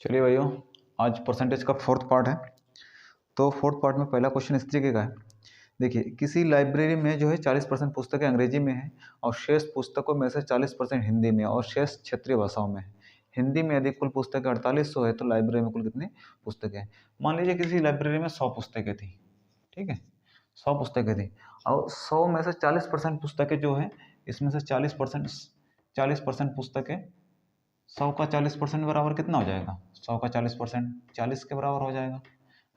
चलिए भाइयों, आज परसेंटेज का फोर्थ पार्ट है। तो फोर्थ पार्ट में पहला क्वेश्चन इस तरीके का है। देखिए, किसी लाइब्रेरी में जो है 40% पुस्तकें अंग्रेजी में हैं और शेष पुस्तकों में से 40% हिंदी में और शेष क्षेत्रीय भाषाओं में है। हिंदी में यदि कुल पुस्तकें 4800 है तो लाइब्रेरी में कुल कितनी पुस्तकें हैं? मान लीजिए किसी लाइब्रेरी में 100 पुस्तकें थी, ठीक है, 100 पुस्तकें थी और 100 में से 40% पुस्तकें जो है, इसमें से 40% पुस्तकें, 100 का 40% बराबर कितना हो जाएगा? 100 का 40% 40 के बराबर हो जाएगा,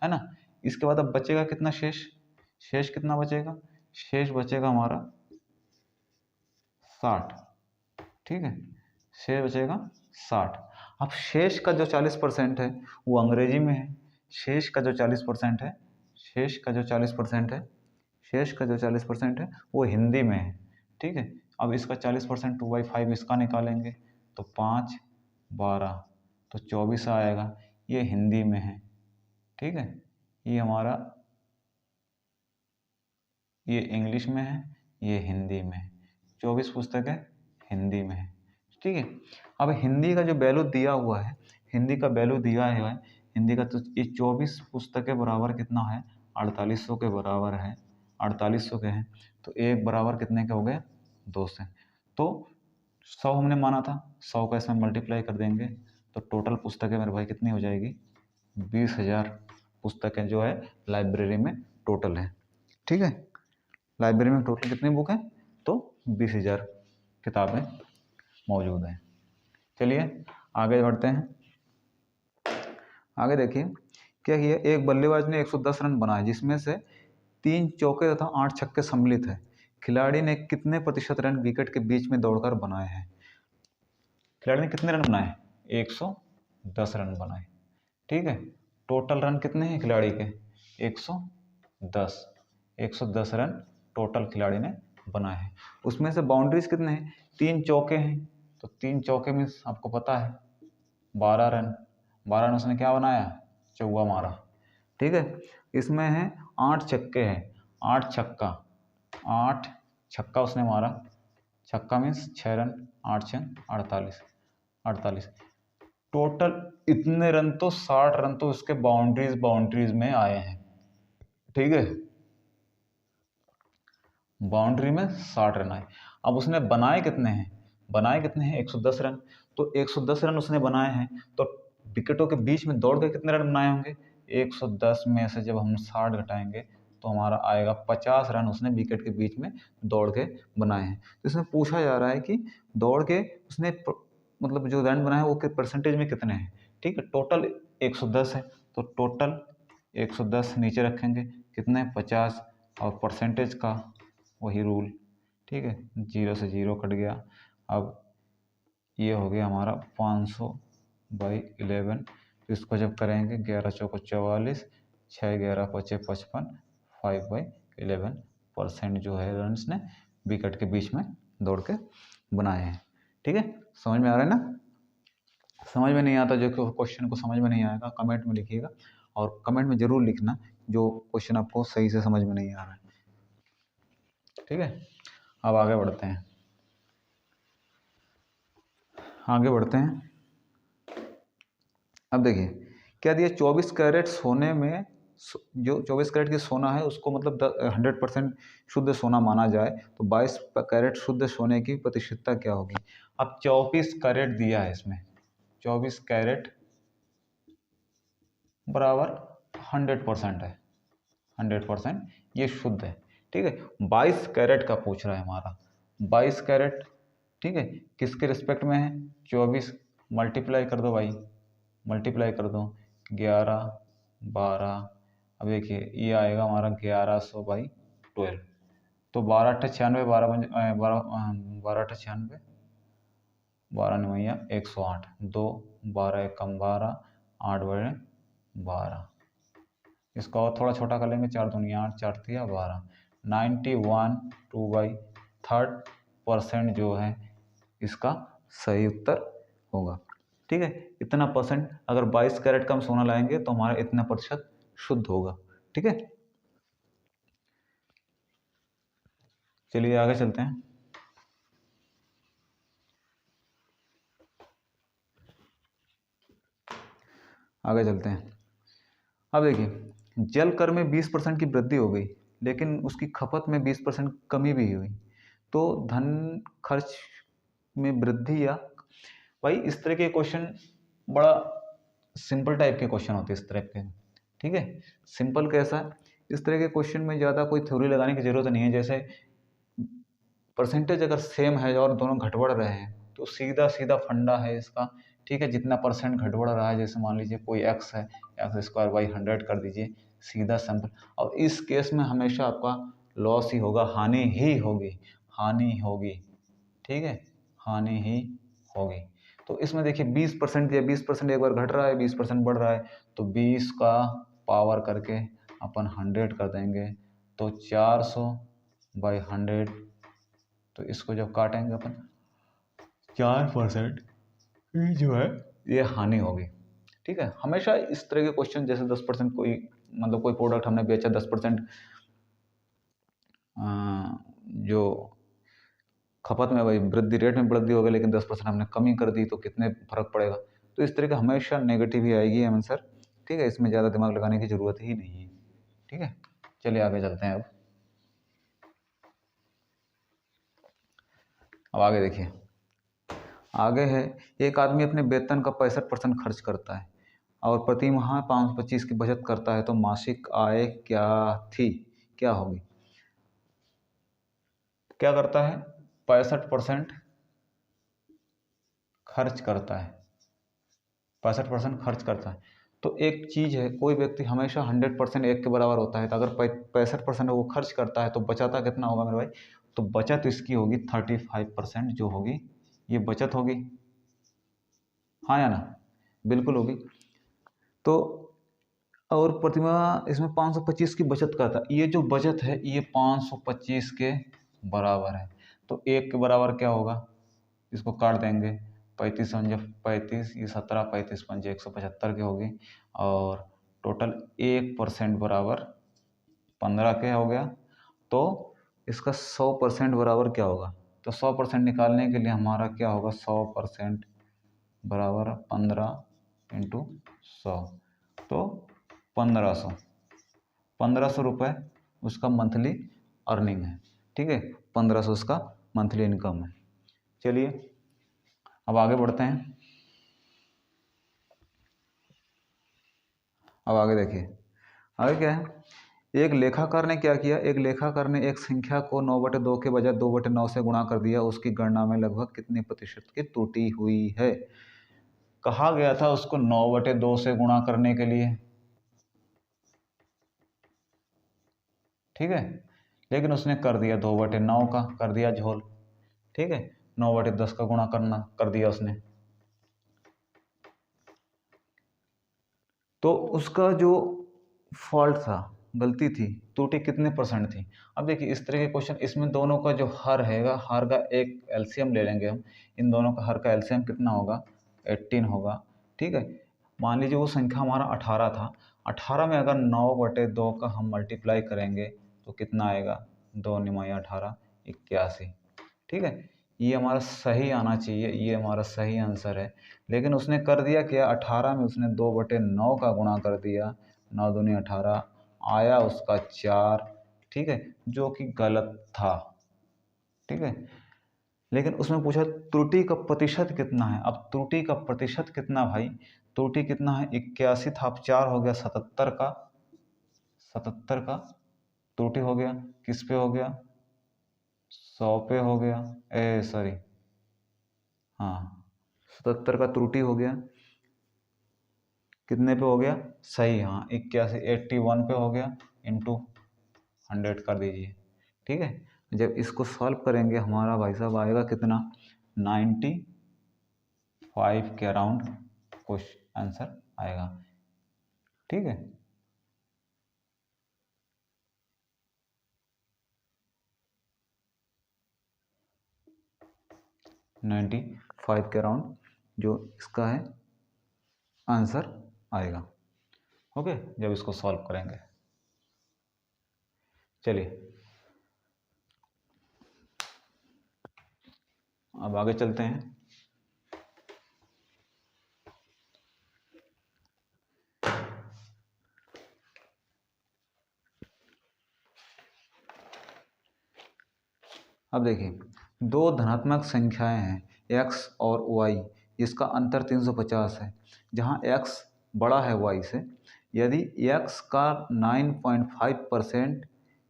है ना। इसके बाद अब बचेगा कितना? शेष कितना बचेगा? शेष बचेगा हमारा 60, ठीक है, शेष बचेगा 60। अब शेष का जो 40% है वो अंग्रेजी में है, शेष का जो 40% है, शेष का जो 40% है, शेष का जो 40% है वो हिंदी में है, ठीक है। अब इसका 40% 2/5 इसका निकालेंगे तो 5 12 तो 24 आएगा, ये हिंदी में है, ठीक है। ये हमारा, ये इंग्लिश में है, ये हिंदी में है। 24 पुस्तकें हिंदी में है, ठीक है। अब हिंदी का जो वैल्यू दिया हुआ है, हिंदी का वैल्यू दिया है हिंदी का, तो ये 24 पुस्तकें बराबर कितना है? 4800 के बराबर है, 4800 के हैं तो एक बराबर कितने के हो गए? 2 से। तो 100 हमने माना था, 100 का इसमें मल्टीप्लाई कर देंगे तो टोटल पुस्तकें मेरे भाई कितनी हो जाएगी? 20,000 पुस्तकें जो है लाइब्रेरी में टोटल है, ठीक है। लाइब्रेरी में टोटल कितनी बुक है? तो 20,000 किताबें मौजूद हैं। चलिए आगे बढ़ते हैं। आगे देखिए क्या किया, एक बल्लेबाज ने 110 रन बनाए जिसमें से 3 चौके तथा 8 छक्के सम्मिलित है। खिलाड़ी ने कितने प्रतिशत रन विकेट के बीच में दौड़कर बनाए हैं? खिलाड़ी ने कितने रन बनाए? 110 रन बनाए, ठीक है। टोटल रन कितने हैं खिलाड़ी के? 110, 110 रन टोटल खिलाड़ी ने बनाए हैं। उसमें से बाउंड्रीज कितने हैं? 3 चौके हैं, तो 3 चौके में आपको पता है 12 रन, 12 रन उसने क्या बनाया? चौका मारा, ठीक है। इसमें है 8 छक्के हैं, 8 छक्का, 8 छक्का उसने मारा, छक्का मीन्स 6 रन, 8 6 48, 48 टोटल। इतने रन तो 60 रन तो उसके बाउंड्रीज में आए हैं, ठीक है। बाउंड्री में 60 रन आए। अब उसने बनाए कितने हैं? बनाए कितने हैं? 110 रन। तो 110 रन उसने बनाए हैं तो विकेटों के बीच में दौड़ के कितने रन बनाए होंगे? 110 में से जब हम 60 घटाएंगे तो हमारा आएगा 50 रन उसने विकेट के बीच में दौड़ के बनाए हैं। तो इसमें पूछा जा रहा है कि दौड़ के उसने मतलब जो रन बनाए वो परसेंटेज में कितने हैं, ठीक है। टोटल 110 है तो टोटल 110 नीचे रखेंगे, कितने? 50, और परसेंटेज का वही रूल, ठीक है, 0 से 0 कट गया। अब ये हो गया हमारा 500/11, तो इसको जब करेंगे 11 चौको 44, 6 11 पचे 55, 5/11% जो है रन्स ने विकेट के बीच में दौड़ के बनाए हैं, ठीक है। समझ में आ रहा है ना? समझ में नहीं आता, जो क्वेश्चन को समझ में नहीं आएगा कमेंट में लिखिएगा, और कमेंट में ज़रूर लिखना जो क्वेश्चन आपको सही से समझ में नहीं आ रहा है, ठीक है। अब आगे बढ़ते हैं, आगे बढ़ते हैं। अब देखिए क्या दिया, 24 कैरेट सोने में, जो 24 कैरेट की सोना है उसको मतलब 100% शुद्ध सोना माना जाए तो 22 कैरेट शुद्ध सोने की प्रतिशतता क्या होगी? अब 24 कैरेट दिया है इसमें, 24 कैरेट बराबर 100% है, 100% ये शुद्ध है, ठीक है। 22 कैरेट का पूछ रहा है हमारा, 22 कैरेट, ठीक है, किसके रिस्पेक्ट में है? 24, मल्टीप्लाई कर दो भाई, मल्टीप्लाई कर दो, 11 12, अब देखिए ये आएगा हमारा 1100/12, तो 12 अट्ठा 96, 12 अट्ठा 96, 12 9 108, 2 12 एकम 12, 8 बड़े 12, इसका और थोड़ा छोटा कर लेंगे, 4 दूनी 8, 4 तिया 12, 91 2/3% जो है इसका सही उत्तर होगा, ठीक है। इतना परसेंट, अगर 22 कैरेट का हम सोना लाएंगे तो हमारा इतना प्रतिशत शुद्ध होगा, ठीक है। चलिए आगे चलते हैं। आगे चलते हैं। अब देखिए, जल कर में 20% की वृद्धि हो गई, लेकिन उसकी खपत में 20% कमी भी हुई, तो धन खर्च में वृद्धि या, भाई इस तरह के क्वेश्चन बड़ा सिंपल टाइप के क्वेश्चन होते हैं इस तरह के, ठीक है। सिंपल कैसा, इस तरह के क्वेश्चन में ज़्यादा कोई थ्योरी लगाने की जरूरत नहीं है। जैसे परसेंटेज अगर सेम है और दोनों घट बढ़ रहे हैं तो सीधा सीधा फंडा है इसका, ठीक है। जितना परसेंट घट बढ़ रहा है, जैसे मान लीजिए कोई एक्स है, एक्स स्क्वायर बाई 100 कर दीजिए, सीधा सिंपल। और इस केस में हमेशा आपका लॉस ही होगा, हानि ही होगी, हानि होगी, ठीक है, हानि ही होगी। तो इसमें देखिए 20% या 20% एक बार घट रहा है, 20% बढ़ रहा है, तो 20 का पावर करके अपन 100 कर देंगे, तो 400 बाई 100, तो इसको जब काटेंगे अपन 4% जो है ये हानि होगी, ठीक है। हमेशा इस तरह के क्वेश्चन, जैसे 10% कोई मतलब कोई प्रोडक्ट हमने बेचा, 10% जो खपत में, भाई वृद्धि रेट में वृद्धि हो गई, लेकिन 10% हमने कमी कर दी, तो कितने फर्क पड़ेगा। तो इस तरह का हमेशा नेगेटिव ही आएगी आंसर, ठीक है। इसमें ज़्यादा दिमाग लगाने की ज़रूरत ही नहीं है, ठीक है। चलिए आगे चलते हैं। अब आगे देखिए, आगे है, एक आदमी अपने वेतन का 65% खर्च करता है और प्रति माह 525 की बचत करता है, तो मासिक आय क्या थी, क्या होगी। क्या करता है, 65% खर्च करता है, 65% खर्च करता है। तो एक चीज़ है, कोई व्यक्ति हमेशा 100% एक के बराबर होता है, तो अगर 65% वो खर्च करता है तो बचाता कितना होगा मेरे भाई, तो बचत इसकी होगी 35% जो होगी, ये बचत होगी, हाँ या ना, बिल्कुल होगी। तो और प्रतिमा इसमें 525 की बचत करता है, ये जो बचत है ये 525 के बराबर है, तो एक के बराबर क्या होगा, इसको काट देंगे, 35 जब 35, ये 17, 35 पंजे 175 की होगी, और टोटल 1% बराबर 15 के हो गया। तो इसका 100% बराबर क्या होगा, तो 100% निकालने के लिए हमारा क्या होगा, 100% बराबर 15 इंटू 100, तो 1500 रुपये उसका मंथली अर्निंग है, ठीक है। 1500 उसका मंथली इनकम है। चलिए अब आगे बढ़ते हैं। अब आगे देखिए, आगे क्या है, एक लेखाकार ने क्या किया, एक लेखाकार ने एक संख्या को 9/2 के बजाय 2/9 से गुणा कर दिया, उसकी गणना में लगभग कितने प्रतिशत की त्रुटि हुई है। कहा गया था उसको 9/2 से गुणा करने के लिए, ठीक है, लेकिन उसने कर दिया 2/9 का, कर दिया झोल, ठीक है। 9/10 का गुणा करना कर दिया उसने, तो उसका जो फॉल्ट था, गलती थी, त्रुटि कितने परसेंट थी। अब देखिए इस तरह के क्वेश्चन, इसमें दोनों का जो हर हैगा, हर का एक एलसीएम ले लेंगे हम, इन दोनों का हर का एलसीएम कितना होगा, 18 होगा, ठीक है। मान लीजिए वो संख्या हमारा 18 था, 18 में अगर 9/2 का हम मल्टीप्लाई करेंगे तो कितना आएगा, 2×9=18, 81, ठीक है। ये हमारा सही आना चाहिए, ये हमारा सही आंसर है। लेकिन उसने कर दिया क्या, 18 में उसने 2/9 का गुणा कर दिया, 9×2=18, आया उसका 4, ठीक है, जो कि गलत था, ठीक है। लेकिन उसमें पूछा त्रुटि का प्रतिशत कितना है। अब त्रुटि का प्रतिशत कितना भाई, त्रुटि कितना है, 81 था, अब 4 हो गया, 77 का, 77 का त्रुटि हो गया, किस पे हो गया, 100 पे हो गया, ए सॉरी, हाँ 77 का त्रुटि हो गया, कितने पे हो गया, सही, हाँ 81, 81 पे हो गया, इंटू 100 कर दीजिए, ठीक है। जब इसको सॉल्व करेंगे हमारा भाई साहब आएगा कितना, 95 के अराउंड क्वेश्चन आंसर आएगा, ठीक है। नाइन्टी फाइव के अराउंड जो इसका है आंसर आएगा, ओके, जब इसको सॉल्व करेंगे। चलिए अब आगे चलते हैं। अब देखिए, दो धनात्मक संख्याएं हैं x और y, जिसका अंतर 350 है, जहां x बड़ा है y से। यदि x का 9.5%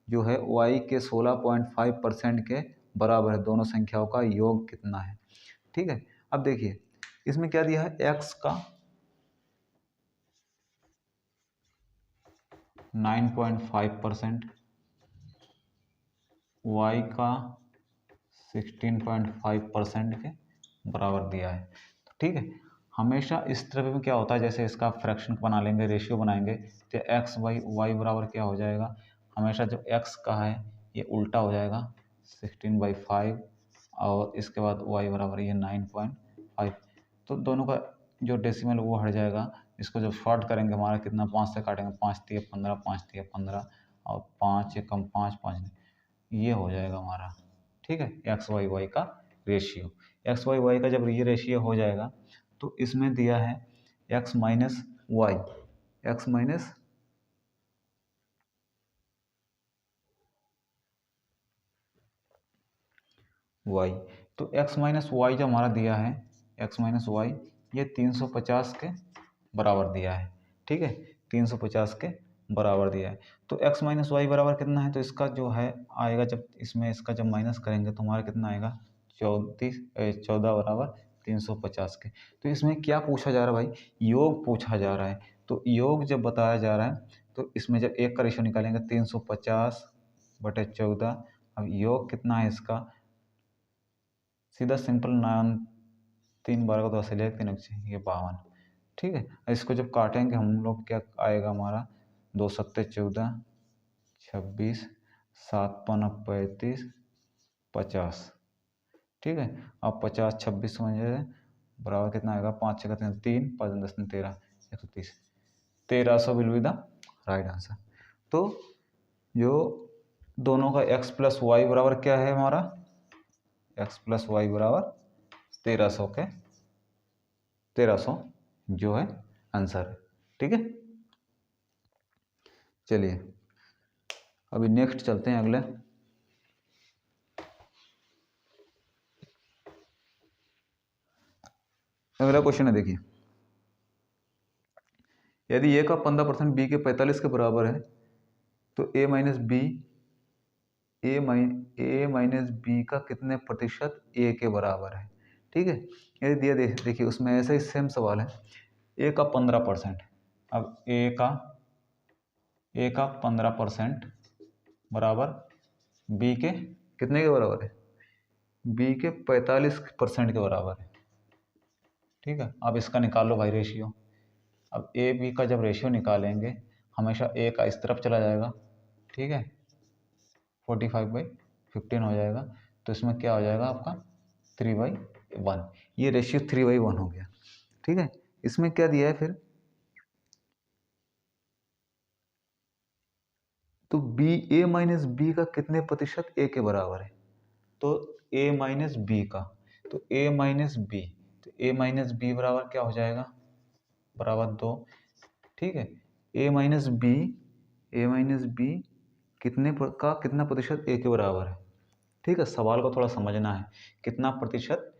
जो है y के 16.5% के बराबर है, दोनों संख्याओं का योग कितना है। ठीक है, अब देखिए इसमें क्या दिया है, x का 9.5%, y का 16.5% के बराबर दिया है। तो ठीक है, हमेशा इस तरह में क्या होता है, जैसे इसका फ्रैक्शन बना लेंगे, रेशियो बनाएंगे, तो एक्स बाई वाई बराबर क्या हो जाएगा, हमेशा जो एक्स का है ये उल्टा हो जाएगा 16/5, और इसके बाद वाई बराबर ये 9.5। तो दोनों का जो डेसिमल वो हट जाएगा। इसको जब शॉर्ट करेंगे हमारा कितना, 5 से काटेंगे, 5 तिया 15, 5 तिया 15, और 5 एकम 5, 5 ये हो जाएगा हमारा। ठीक है, एक्स वाई वाई का रेशियो, एक्स वाई वाई का जब ये रेशियो हो जाएगा तो इसमें दिया है x minus y, x minus y. तो एक्स माइनस वाई जो हमारा दिया है, एक्स माइनस वाई ये 350 के बराबर दिया है। ठीक है, 350 के बराबर दिया है। तो x माइनस वाई बराबर कितना है, तो इसका जो है आएगा, जब इसमें इसका जब माइनस करेंगे तो हमारा कितना आएगा, 14 बराबर 350 के। तो इसमें क्या पूछा जा रहा है भाई, योग पूछा जा रहा है। तो योग जब बताया जा रहा है तो इसमें जब एक का रेशियो निकालेंगे 350/14, अब योग कितना है इसका, सीधा सिंपल 9, 3 12 का 10 ले 3 ये 52। ठीक है, इसको जब काटेंगे हम लोग क्या आएगा हमारा, 2 सत्ते 14, 26, 7 5 35, 50। ठीक है, अब 50 26 समझे बराबर कितना आएगा, 5 6 3 3, 5 10 13, 130, 1300 will be the right answer. तो जो दोनों का x प्लस वाई बराबर क्या है हमारा, x प्लस वाई बराबर 1300 के 1300 जो है आंसर है। ठीक है, चलिए अभी नेक्स्ट चलते हैं अगले। अगला क्वेश्चन है, देखिए, यदि a का 15% b के 45 के बराबर है तो a माइनस बी का कितने प्रतिशत a के बराबर है। ठीक है, यदि दिया देखिए उसमें ऐसा ही सेम सवाल है, a का 15%, अब a का 15% बराबर b के कितने के बराबर है, b के 45% के बराबर है। ठीक है, अब इसका निकाल लो भाई रेशियो। अब ए बी का जब रेशियो निकालेंगे हमेशा ए का इस तरफ चला जाएगा। ठीक है, 45/15 हो जाएगा। तो इसमें क्या हो जाएगा आपका 3/1, ये रेशियो 3/1 हो गया। ठीक है, इसमें क्या दिया है फिर, तो बी ए माइनस बी का कितने प्रतिशत ए के बराबर है, तो ए माइनस बी का, तो ए माइनस बी, तो ए माइनस बी बराबर क्या हो जाएगा, बराबर 2। ठीक है, ए माइनस बी कितना प्रतिशत ए के बराबर है। ठीक है, सवाल को थोड़ा समझना है, कितना प्रतिशत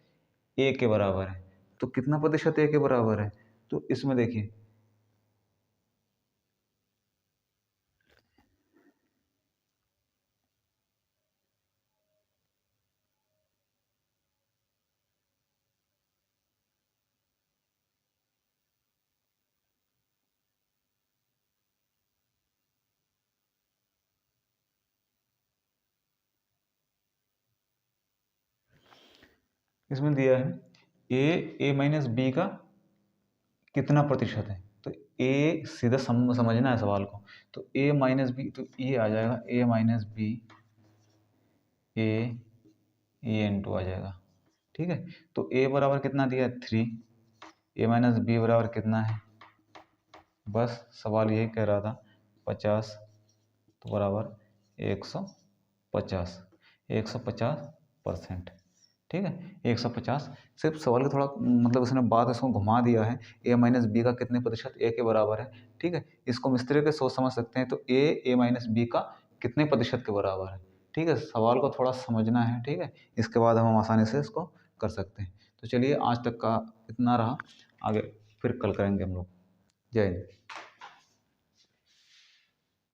ए के बराबर है, तो कितना प्रतिशत ए के बराबर है, तो इसमें देखिए इसमें दिया है ए माइनस बी का कितना प्रतिशत है, तो ए सीधा समझना है सवाल को, तो ए माइनस बी, तो ये आ जाएगा ए माइनस बी ए इंटू आ जाएगा। ठीक है, तो ए बराबर कितना दिया है 3, ए माइनस बी बराबर कितना है, बस सवाल यही कह रहा था 50, तो बराबर 150, 150%। ठीक है, 150, सिर्फ सवाल का थोड़ा मतलब उसने बात इसको घुमा दिया है, ए माइनस बी का कितने प्रतिशत ए के बराबर है। ठीक है, इसको हम इस तरह के सोच समझ सकते हैं, तो ए माइनस बी का कितने प्रतिशत के बराबर है। ठीक है, सवाल को थोड़ा समझना है, ठीक है, इसके बाद हम आसानी से इसको कर सकते हैं। तो चलिए आज तक का इतना रहा, आगे फिर कल करेंगे हम लोग। जय हिंद।